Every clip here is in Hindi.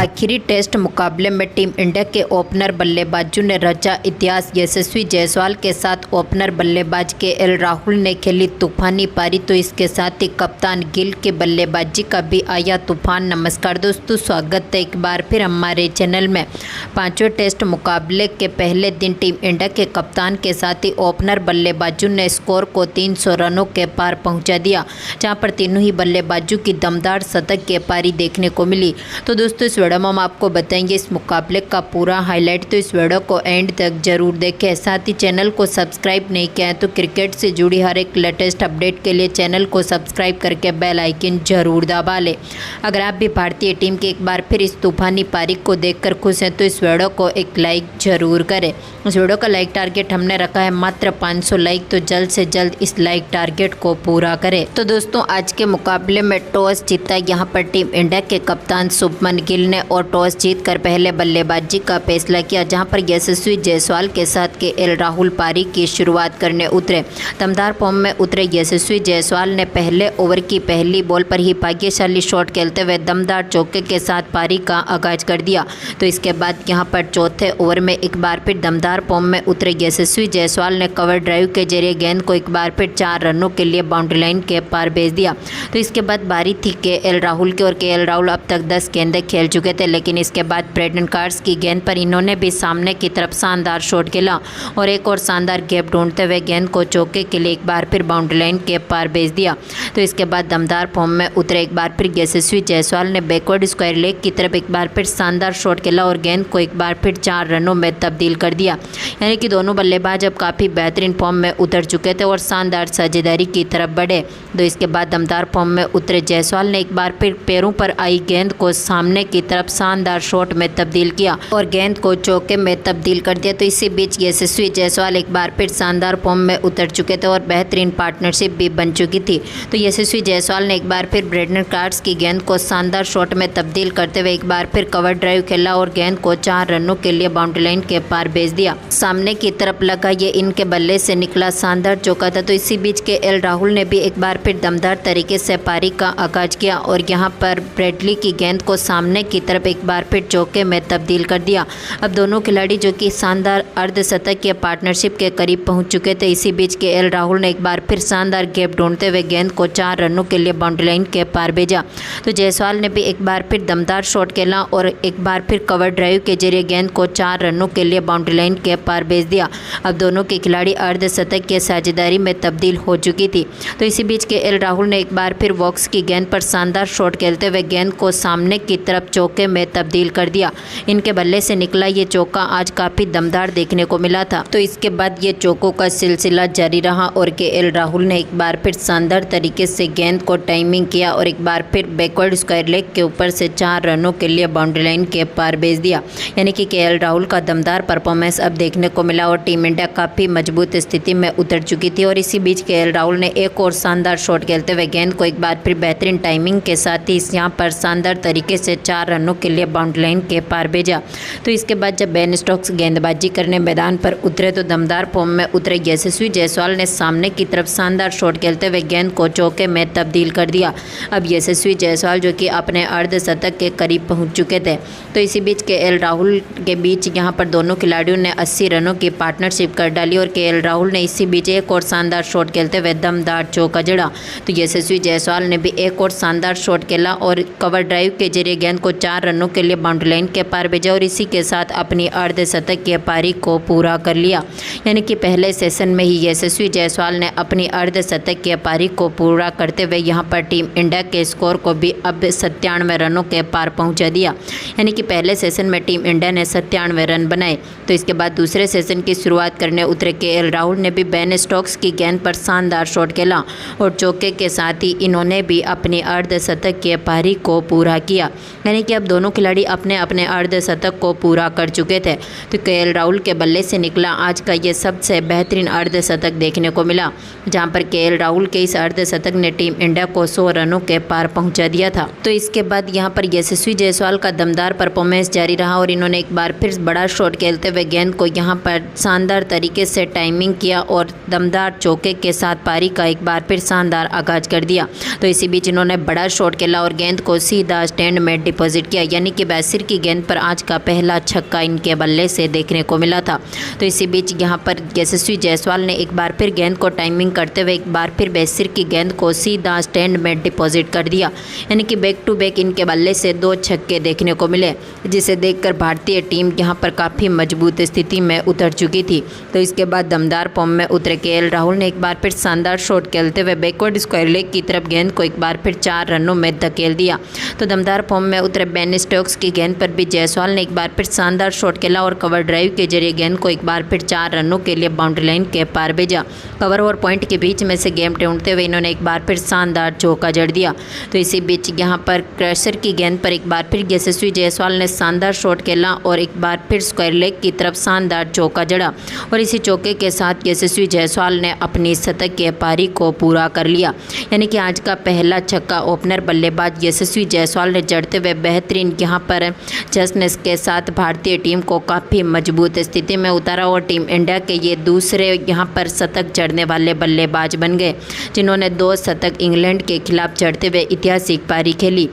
आखिरी टेस्ट मुकाबले में टीम इंडिया के ओपनर बल्लेबाजों ने रचा इतिहास। यशस्वी जायसवाल के साथ ओपनर बल्लेबाज केएल राहुल ने खेली तूफानी पारी, तो इसके साथ ही कप्तान गिल के बल्लेबाजी का भी आया तूफान। नमस्कार दोस्तों, स्वागत है एक बार फिर हमारे चैनल में। पांचवें टेस्ट मुकाबले के पहले दिन टीम इंडिया के कप्तान के साथ ही ओपनर बल्लेबाजों ने स्कोर को 300 रनों के पार पहुंचा दिया, जहां पर तीनों ही बल्लेबाजों की दमदार शतक के पारी देखने को मिली। तो दोस्तों इस वीडियो में हम आपको बताएंगे इस मुकाबले का पूरा हाईलाइट, तो इस वीडियो को एंड तक जरूर देखें। साथ ही चैनल को सब्सक्राइब नहीं किया है तो क्रिकेट से जुड़ी हर एक लेटेस्ट अपडेट के लिए चैनल को सब्सक्राइब करके बेल आइकन जरूर दबा लें। अगर आप भी भारतीय टीम की एक बार फिर इस तूफानी पारी को देखकर खुश हैं तो इस वीडियो को एक लाइक जरूर करें। इस वीडियो का लाइक टारगेट हमने रखा है मात्र 500 लाइक, तो जल्द से जल्द इस लाइक टारगेट को पूरा करें। तो दोस्तों आज के मुकाबले में टॉस जीता यहाँ पर टीम इंडिया के कप्तान शुभमन गिल ने, और टॉस जीतकर पहले बल्लेबाजी का फैसला किया, जहां पर यशस्वी जायसवाल के साथ केएल राहुल पारी की शुरुआत करने उतरे। दमदार फॉर्म में उतरे यशस्वी जायसवाल ने पहले ओवर की पहली बॉल पर ही भाग्यशाली शॉट खेलते हुए दमदार चौके के साथ पारी का आगाज कर दिया। तो इसके बाद यहां पर चौथे ओवर में एक बार फिर दमदार फॉर्म में उतरे यशस्वी जायसवाल ने कवर ड्राइव के जरिए गेंद को एक बार फिर 4 रनों के लिए बाउंड्री लाइन के पार भेज दिया। तो इसके बाद बारी थी केएल राहुल की, और केएल राहुल अब तक 10 गेंदें खेल चुके थे, लेकिन इसके बाद ब्रेंडन कार्स की गेंद पर इन्होंने भी सामने की तरफ शानदार शॉट खेला और एक और शानदार गैप ढूंढते हुए गेंद को चौके के लिए एक बार फिर बाउंड्री लाइन के पार भेज दिया। तो इसके बाद दमदार फॉर्म में उतरे एक बार फिर यशस्वी जायसवाल ने बैकवर्ड स्क्वायर लेग की तरफ एक बार फिर शानदार शॉट खेला और गेंद को एक बार फिर 4 रनों में तब्दील कर दिया। यानी कि दोनों बल्लेबाज अब काफ़ी बेहतरीन फॉर्म में उतर चुके थे और शानदार साझेदारी की तरफ बढ़े। तो इसके बाद दमदार फॉर्म में उतरे जायसवाल ने एक बार फिर पैरों पर आई गेंद को सामने की तरफ शानदार शॉट में तब्दील किया और गेंद को चौके में तब्दील कर दिया। तो इसी बीच यशस्वी जायसवाल एक बार फिर शानदार फॉर्म में उतर चुके थे और बेहतरीन पार्टनरशिप भी बन चुकी थी। तो यशस्वी जायसवाल ने एक बार फिर ब्रेंडन कार्स की गेंद को शानदार शॉट में तब्दील करते हुए एक बार फिर कवर ड्राइव खेला और गेंद को 4 रनों के लिए बाउंड्री लाइन के पार भेज दिया। सामने की तरफ लगा ये इनके बल्ले से निकला शानदार चौका था। तो इसी बीच केएल राहुल ने भी एक बार फिर दमदार तरीके से पारी का आगाज किया और यहाँ पर ब्रेडली की गेंद को सामने की तरफ एक बार फिर चौके में तब्दील कर दिया। अब दोनों खिलाड़ी जो कि शानदार अर्धशतकीय पार्टनरशिप के करीब पहुंच चुके थे। इसी बीच केएल राहुल ने एक बार फिर शानदार गैप ढूंढते हुए गेंद को 4 रनों के लिए बाउंड्री लाइन के पार भेजा। तो जायसवाल ने भी एक बार फिर दमदार शॉट खेला और एक बार फिर कवर ड्राइव के जरिए गेंद को 4 रनों के लिए बाउंड्री लाइन के पार भेज दिया। अब दोनों के खिलाड़ी अर्धशतकीय साझेदारी में तब्दील हो चुकी थी। तो इसी बीच केएल राहुल ने एक बार फिर वॉक्स की गेंद पर शानदार शॉट खेलते हुए गेंद को सामने की तरफ चौके में तब्दील कर दिया। इनके बल्ले से निकला ये चौका आज काफ़ी दमदार देखने को मिला था। तो इसके बाद ये चौकों का सिलसिला जारी रहा और केएल राहुल ने एक बार फिर शानदार तरीके से गेंद को टाइमिंग किया और एक बार फिर बैकवर्ड स्क्वायर लेग के ऊपर से 4 रनों के लिए बाउंड्री लाइन के पार भेज दिया। यानी कि केएल राहुल का दमदार परफॉर्मेंस अब देखने को मिला और टीम इंडिया काफ़ी मजबूत स्थिति में उतर चुकी थी। और इसी बीच केएल राहुल ने एक और शानदार शॉट खेलते हुए गेंद को एक बार फिर बेहतरीन टाइमिंग के साथ ही यहाँ पर शानदार तरीके से 4 रनों के लिए बाउंड्री लाइन के पार भेजा। तो इसके बाद जब बेन स्टोक्स गेंदबाजी करने मैदान पर उतरे तो दमदार फॉर्म में उतरे यशस्वी जायसवाल ने सामने की तरफ शानदार शॉट खेलते हुए गेंद को चौके में तब्दील कर दिया। अब यशस्वी जायसवाल जो कि अपने अर्धशतक के करीब पहुंच चुके थे। तो इसी बीच केएल राहुल के बीच यहाँ पर दोनों खिलाड़ियों ने 80 रनों की पार्टनरशिप कर डाली और केएल राहुल ने इसी बीच एक और शानदार शॉट खेलते हुए दमदार चौका जड़ा। तो यशस्वी जायसवाल ने भी एक और शानदार शॉट खेला और कवर ड्राइव के जरिए गेंद को 4 रनों के लिए बाउंड्री लाइन के पार भेजा और इसी के साथ अपनी अर्धशतक की पारी को पूरा कर लिया। यानी कि पहले सेशन में ही यशस्वी जायसवाल ने अपनी अर्धशतक की पारी को पूरा करते हुए यहाँ पर टीम इंडिया के स्कोर को भी अब 97 रनों के पार पहुँचा दिया। यानी कि पहले सेशन में टीम इंडिया ने 97 रन बनाए। तो इसके बाद दूसरे सेशन की शुरुआत करने उतरे केएल राहुल ने भी बेन स्टोक्स की गेंद पर शानदार शॉट खेला और चौके के साथ ही इन्होंने भी अपनी अर्धशतक की पारी को पूरा किया। यानी कि अब दोनों खिलाड़ी अपने अपने अर्धशतक को पूरा कर चुके थे। तो केएल राहुल के बल्ले से निकला आज का ये सबसे बेहतरीन अर्धशतक देखने को मिला, जहां पर केएल राहुल के इस अर्धशतक ने टीम इंडिया को 100 रनों के पार पहुंचा दिया था। तो इसके बाद यहां पर यशस्वी जायसवाल का दमदार परफॉर्मेंस जारी रहा और इन्होंने एक बार फिर बड़ा शॉट खेलते हुए गेंद को यहां पर शानदार तरीके से टाइमिंग किया और दमदार चौके के साथ पारी का एक बार फिर शानदार आगाज कर दिया। तो इसी बीच इन्होंने बड़ा शॉट खेला और गेंद को सीधा स्टैंड में डिपॉजिट डिपॉजिट किया, यानी कि बेसिर की गेंद पर आज का पहला छक्का इनके बल्ले से देखने को मिला था। तो इसी बीच यहाँ पर यशस्वी जायसवाल ने एक बार फिर गेंद को टाइमिंग करते हुए एक बार फिर बेसिर की गेंद को सीधा स्टैंड में डिपॉजिट कर दिया, यानी कि बैक टू बैक इनके बल्ले से 2 छक्के देखने को मिले, जिसे देखकर भारतीय टीम यहाँ पर काफ़ी मजबूत स्थिति में उतर चुकी थी। तो इसके बाद दमदार फॉर्म में उतरे केएल राहुल ने एक बार फिर शानदार शॉट खेलते हुए बैकवर्ड स्क्वायर लेग की तरफ गेंद को एक बार फिर 4 रनों में धकेल दिया। तो दमदार फॉर्म में उतरे बेन स्टोक्स की गेंद पर भी जायसवाल ने एक बार फिर शानदार शॉट खेला और कवर ड्राइव के जरिए गेंद को एक बार फिर 4 रनों के लिए बाउंड्री लाइन के पार भेजा। कवर और पॉइंट के बीच में से गेम ढूंढते हुए इन्होंने एक बार फिर शानदार चौका जड़ दिया। तो इसी बीच यहाँ पर क्रैशर की गेंद पर एक बार फिर यशस्वी जायसवाल ने शानदार शॉट खेला और एक बार फिर स्क्वायर लेग की तरफ शानदार चौका जड़ा और इसी चौके के साथ यशस्वी जायसवाल ने अपनी शतक की पारी को पूरा कर लिया, यानी कि आज का पहला छक्का ओपनर बल्लेबाज यशस्वी जायसवाल ने जड़ते हुए बेहतरीन यहाँ पर जश्न के साथ भारतीय टीम को काफ़ी मजबूत स्थिति में उतारा और टीम इंडिया के ये दूसरे यहाँ पर शतक जड़ने वाले बल्लेबाज बन गए, जिन्होंने 2 शतक इंग्लैंड के खिलाफ जड़ते हुए ऐतिहासिक पारी खेली।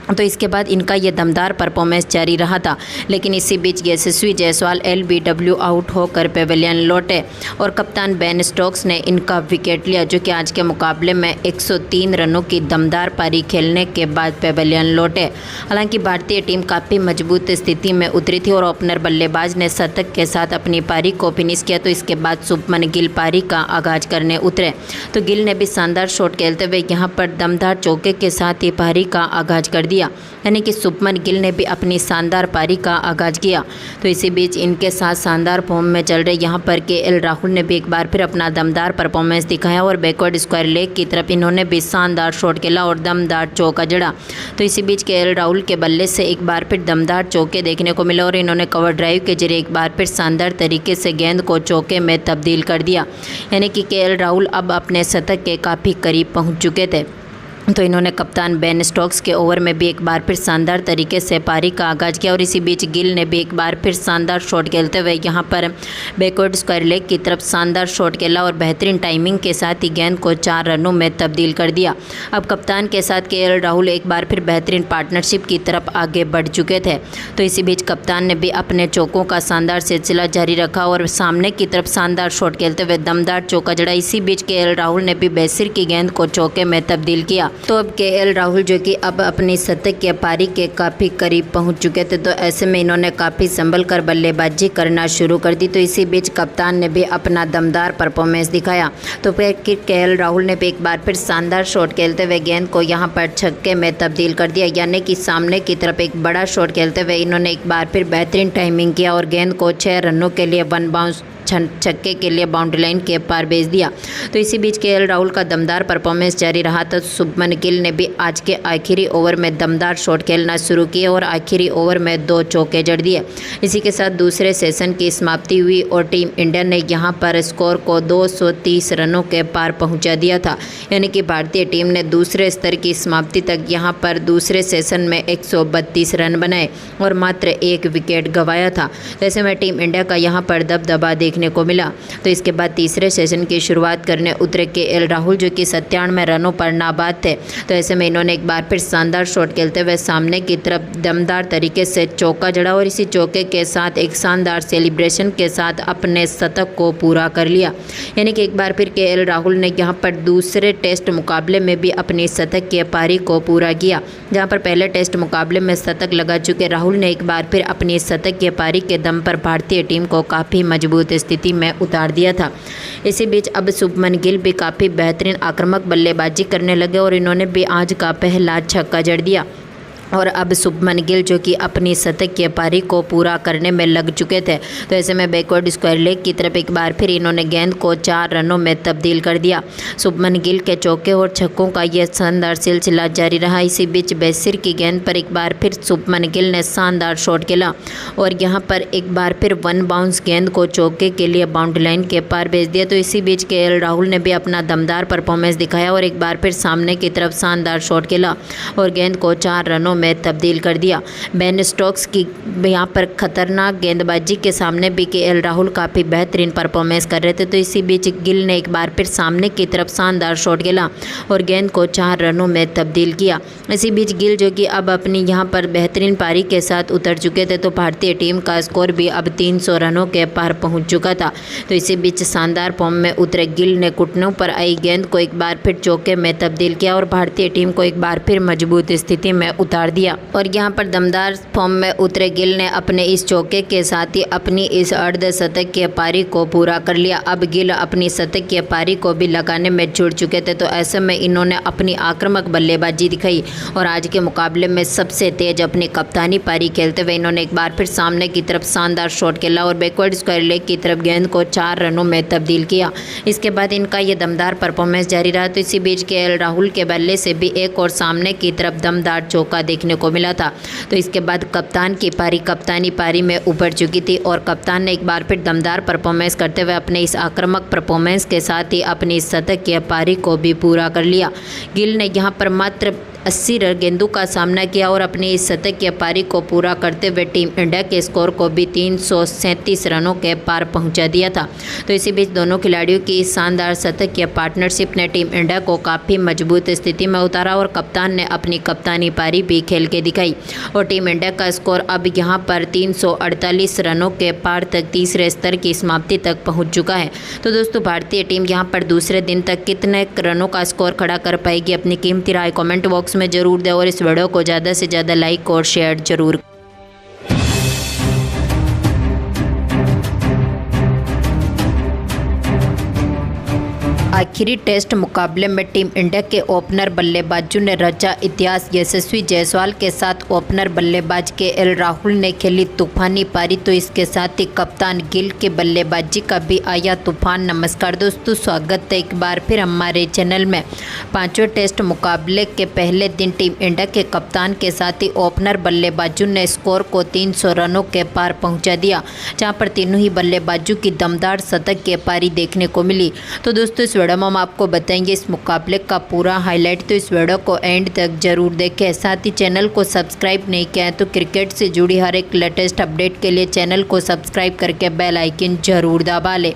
तो इसके बाद इनका ये दमदार परफॉर्मेंस जारी रहा था, लेकिन इसी बीच यशस्वी जायसवाल LBW आउट होकर पेवेलियन लौटे और कप्तान बेन स्टोक्स ने इनका विकेट लिया, जो कि आज के मुकाबले में 103 रनों की दमदार पारी खेलने के बाद पेवेलियन लौटे। हालांकि भारतीय टीम काफ़ी मजबूत स्थिति में उतरी थी और ओपनर बल्लेबाज ने शतक के साथ अपनी पारी को फिनिश किया। तो इसके बाद शुभमन गिल पारी का आगाज करने उतरे, तो गिल ने भी शानदार शॉट खेलते हुए यहाँ पर दमदार चौके के साथ ही पारी का आगाज कर दिया, यानी कि शुभमन गिल ने भी अपनी शानदार पारी का आगाज किया। तो इसी बीच इनके साथ शानदार फॉर्म में चल रहे यहाँ पर केएल राहुल ने भी एक बार फिर अपना दमदार परफॉर्मेंस दिखाया और बैकवर्ड स्क्वायर लेग की तरफ इन्होंने भी शानदार शॉट खेला और दमदार चौका जड़ा। तो इसी बीच केएल राहुल के बल्ले से एक बार फिर दमदार चौके देखने को मिला और इन्होंने कवर ड्राइव के जरिए एक बार फिर शानदार तरीके से गेंद को चौके में तब्दील कर दिया, यानी कि केएल राहुल अब अपने शतक के काफ़ी करीब पहुँच चुके थे। तो इन्होंने कप्तान बेन स्टोक्स के ओवर में भी एक बार फिर शानदार तरीके से पारी का आगाज किया और इसी बीच गिल ने भी एक बार फिर शानदार शॉट खेलते हुए यहाँ पर बैकवर्ड स्क्वायर लेग की तरफ शानदार शॉट खेला और बेहतरीन टाइमिंग के साथ ही गेंद को 4 रनों में तब्दील कर दिया। अब कप्तान के साथ केएल राहुल एक बार फिर बेहतरीन पार्टनरशिप की तरफ आगे बढ़ चुके थे। तो इसी बीच कप्तान ने भी अपने चौकों का शानदार सिलसिला जारी रखा और सामने की तरफ शानदार शॉट खेलते हुए दमदार चौका जड़ा। इसी बीच केएल राहुल ने भी बेसिर की गेंद को चौके में तब्दील किया। तो अब केएल राहुल जो कि अब अपनी शतक की पारी के काफ़ी करीब पहुंच चुके थे, तो ऐसे में इन्होंने काफ़ी संभल कर बल्लेबाजी करना शुरू कर दी। तो इसी बीच कप्तान ने भी अपना दमदार परफॉर्मेंस दिखाया। तो फिर केएल राहुल ने भी एक बार फिर शानदार शॉट खेलते हुए गेंद को यहां पर छक्के में तब्दील कर दिया, यानी कि सामने की तरफ एक बड़ा शॉट खेलते हुए इन्होंने एक बार फिर बेहतरीन टाइमिंग किया और गेंद को 6 रनों के लिए 1 बाउंस छक्के के लिए बाउंड्री लाइन के पार भेज दिया। तो इसी बीच केएल राहुल का दमदार परफॉर्मेंस जारी रहा था। शुभमन गिल ने भी आज के आखिरी ओवर में दमदार शॉट खेलना शुरू किए और आखिरी ओवर में 2 चौके जड़ दिए। इसी के साथ दूसरे सेशन की समाप्ति हुई और टीम इंडिया ने यहां पर स्कोर को 230 रनों के पार पहुंचा दिया था, यानी कि भारतीय टीम ने दूसरे स्तर की समाप्ति तक यहां पर दूसरे सेशन में 132 रन बनाए और मात्र 1 विकेट गंवाया था। ऐसे में टीम इंडिया का यहां पर दबदबा देखने को मिला। तो इसके बाद तीसरे सेशन की शुरुआत करने उतरे केएल राहुल जो कि 97 रनों पर नाबाद थे। तो ऐसे में इन्होंने एक बार फिर शानदार शॉट खेलते हुए सामने की तरफ दमदार तरीके से चौका जड़ा और इसी चौके के साथ एक शानदार सेलिब्रेशन के साथ अपने शतक को पूरा कर लिया, यानी कि एक बार फिर केएल राहुल ने यहाँ पर दूसरे टेस्ट मुकाबले में भी अपनी शतक की पारी को पूरा किया। जहाँ पर पहले टेस्ट मुकाबले में शतक लगा चुके राहुल ने एक बार फिर अपनी शतक की पारी के दम पर भारतीय टीम को काफ़ी मजबूत स्थिति में उतार दिया था। इसी बीच अब शुभमन गिल भी काफ़ी बेहतरीन आक्रामक बल्लेबाजी करने लगे और इन्होंने भी आज का पहला छक्का जड़ दिया और अब शुभमन गिल जो कि अपनी शतक की पारी को पूरा करने में लग चुके थे। तो ऐसे में बैकवर्ड स्क्वायर लेग की तरफ एक बार फिर इन्होंने गेंद को 4 रनों में तब्दील कर दिया। शुभमन गिल के चौके और छक्कों का यह शानदार सिलसिला जारी रहा। इसी बीच बेसिर की गेंद पर एक बार फिर शुभमन गिल ने शानदार शॉट खेला और यहाँ पर एक बार फिर 1 बाउंस गेंद को चौके के लिए बाउंड्री लाइन के पार भेज दिया। तो इसी बीच केएल राहुल ने भी अपना दमदार परफॉर्मेंस दिखाया और एक बार फिर सामने की तरफ शानदार शॉट खेला और गेंद को 4 रनों में तब्दील कर दिया। बेन स्टोक्स की यहाँ पर खतरनाक गेंदबाजी के सामने भी केएल राहुल काफ़ी बेहतरीन परफॉर्मेंस कर रहे थे। तो इसी बीच गिल ने एक बार फिर सामने की तरफ शानदार शॉट खेला और गेंद को 4 रनों में तब्दील किया। इसी बीच गिल जो कि अब अपनी यहाँ पर बेहतरीन पारी के साथ उतर चुके थे, तो भारतीय टीम का स्कोर भी अब 300 रनों के पार पहुँच चुका था। तो इसी बीच शानदार फॉर्म में उतरे गिल ने घुटनों पर आई गेंद को एक बार फिर चौके में तब्दील किया और भारतीय टीम को एक बार फिर मजबूत स्थिति में उतार दिया। और यहाँ पर दमदार फॉर्म में उतरे गिल ने अपने इस चौके के साथ ही अपनी इस अर्धशतकीय पारी को पूरा कर लिया। अब गिल अपनी शतकीय पारी को भी लगाने में जुट चुके थे, तो ऐसे में इन्होंने अपनी आक्रामक बल्लेबाजी दिखाई और आज के मुकाबले में सबसे तेज अपनी कप्तानी पारी खेलते हुए इन्होंने एक बार फिर सामने की तरफ शानदार शॉट खेला और बैकवर्ड स्क्वायर लेग की तरफ गेंद को 4 रनों में तब्दील किया। इसके बाद इनका ये दमदार परफॉर्मेंस जारी रहा। तो इसी बीच केएल राहुल के बल्ले से भी एक और सामने की तरफ दमदार चौका देखने को मिला था। तो इसके बाद कप्तान की पारी कप्तानी पारी में उभर चुकी थी और कप्तान ने एक बार फिर दमदार परफॉर्मेंस करते हुए अपने इस आक्रामक परफॉर्मेंस के साथ ही अपनी शतकीय पारी को भी पूरा कर लिया। गिल ने यहाँ पर मात्र 80 गेंदों का सामना किया और अपनी इस शतकीय पारी को पूरा करते हुए टीम इंडिया के स्कोर को भी 337 रनों के पार पहुंचा दिया था। तो इसी बीच दोनों खिलाड़ियों की इस शानदार शतकीय पार्टनरशिप ने टीम इंडिया को काफ़ी मजबूत स्थिति में उतारा और कप्तान ने अपनी कप्तानी पारी भी खेल के दिखाई और टीम इंडिया का स्कोर अब यहां पर 348 रनों के पार तक तीसरे स्तर की समाप्ति तक पहुँच चुका है। तो दोस्तों भारतीय टीम यहाँ पर दूसरे दिन तक कितने रनों का स्कोर खड़ा कर पाएगी, अपनी कीमती राय कमेंट बॉक्स में जरूर दें और इस वीडियो को ज़्यादा से ज़्यादा लाइक और शेयर जरूर। आखिरी टेस्ट मुकाबले में टीम इंडिया के ओपनर बल्लेबाजों ने रचा इतिहास। यशस्वी जायसवाल के साथ ओपनर बल्लेबाज केएल राहुल ने खेली तूफानी पारी, तो इसके साथ ही कप्तान गिल के बल्लेबाजी का भी आया तूफान। नमस्कार दोस्तों, स्वागत है एक बार फिर हमारे चैनल में। 5वें टेस्ट मुकाबले के पहले दिन टीम इंडिया के कप्तान के साथ ही ओपनर बल्लेबाजों ने स्कोर को 300 रनों के पार पहुँचा दिया, जहाँ पर तीनों ही बल्लेबाजों की दमदार शतक की पारी देखने को मिली। तो दोस्तों इस वीडियो में हम आपको बताएंगे इस मुकाबले का पूरा हाईलाइट, तो इस वीडियो को एंड तक जरूर देखें। साथ ही चैनल को सब्सक्राइब नहीं किया है तो क्रिकेट से जुड़ी हर एक लेटेस्ट अपडेट के लिए चैनल को सब्सक्राइब करके बेल आइकन जरूर दबा लें।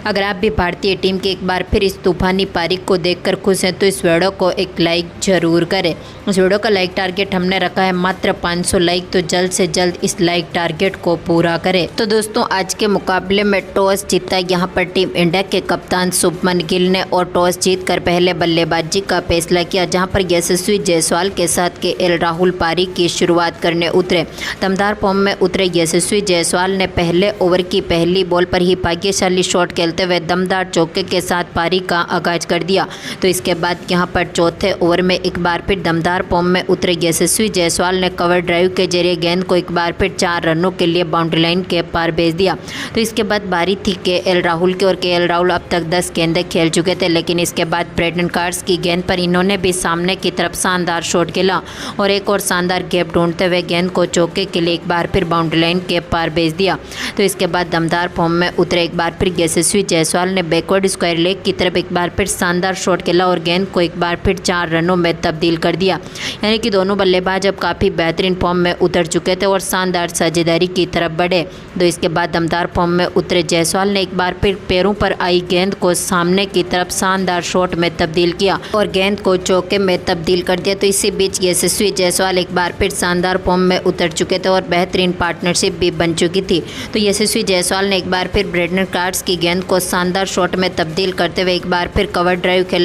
अगर आप भी भारतीय टीम की एक बार फिर इस तूफानी पारी को देखकर खुश हैं तो इस वीडियो को एक लाइक जरूर करें। इस वीडियो का लाइक टारगेट हमने रखा है मात्र 500 लाइक, तो जल्द से जल्द इस लाइक टारगेट को पूरा करें। तो दोस्तों आज के मुकाबले में टॉस जीता यहाँ पर टीम इंडिया के कप्तान शुभमन गिल ने और टॉस जीतकर पहले बल्लेबाजी का फैसला किया, जहां पर यशस्वी जायसवाल के साथ केएल राहुल पारी की शुरुआत करने उतरे। दमदार फॉर्म में उतरे यशस्वी जायसवाल ने पहले ओवर की पहली बॉल पर ही भाग्यशाली शॉट खेलते हुए दमदार चौके के साथ पारी का आगाज कर दिया। तो इसके बाद यहां पर चौथे ओवर में एक बार फिर दमदार फॉर्म में उतरे यशस्वी जायसवाल ने कवर ड्राइव के जरिए गेंद को एक बार फिर 4 रनों के लिए बाउंड्री लाइन के पार भेज दिया। तो इसके बाद बारी थी केएल राहुल की और केएल राहुल अब तक 10 गेंदें खेल चुके थे, लेकिन इसके बाद ब्रेंडन कार्स की गेंद पर इन्होंने भी सामने की तरफ शानदार शॉट खेला और एक और शानदार गैप ढूंढते हुए गेंद को चौके के लिए एक बार फिर बाउंड्री लाइन के पार भेज दिया। तो इसके बाद दमदार फॉर्म में उतरे एक बार फिर यशस्वी जायसवाल ने बैकवर्ड स्क्वायर लेग की तरफ एक बार फिर शानदार शॉट खेला और गेंद को एक बार फिर 4 रनों में तब्दील कर दिया। यानी कि दोनों बल्लेबाज अब काफ़ी बेहतरीन फॉर्म में उतर चुके थे और शानदार साझेदारी की तरफ बढ़े। तो इसके बाद दमदार फॉर्म में उतरे जायसवाल ने एक बार फिर पैरों पर आई गेंद को सामने की तरफ शानदार शॉट में तब्दील किया और गेंद को चौके में तब्दील कर दिया। तो इसी बीच यशस्वी जायसवाल एक बार फिर शानदार फॉर्म में उतर चुके थे और बेहतरीन पार्टनरशिप भी बन चुकी थी। तो यशस्वी जायसवाल ने एक बार फिर ब्रेंडन कार्स की गेंद को शानदार शॉट में तब्दील करते हुए एक बार फिर कवर ड्राइव खेला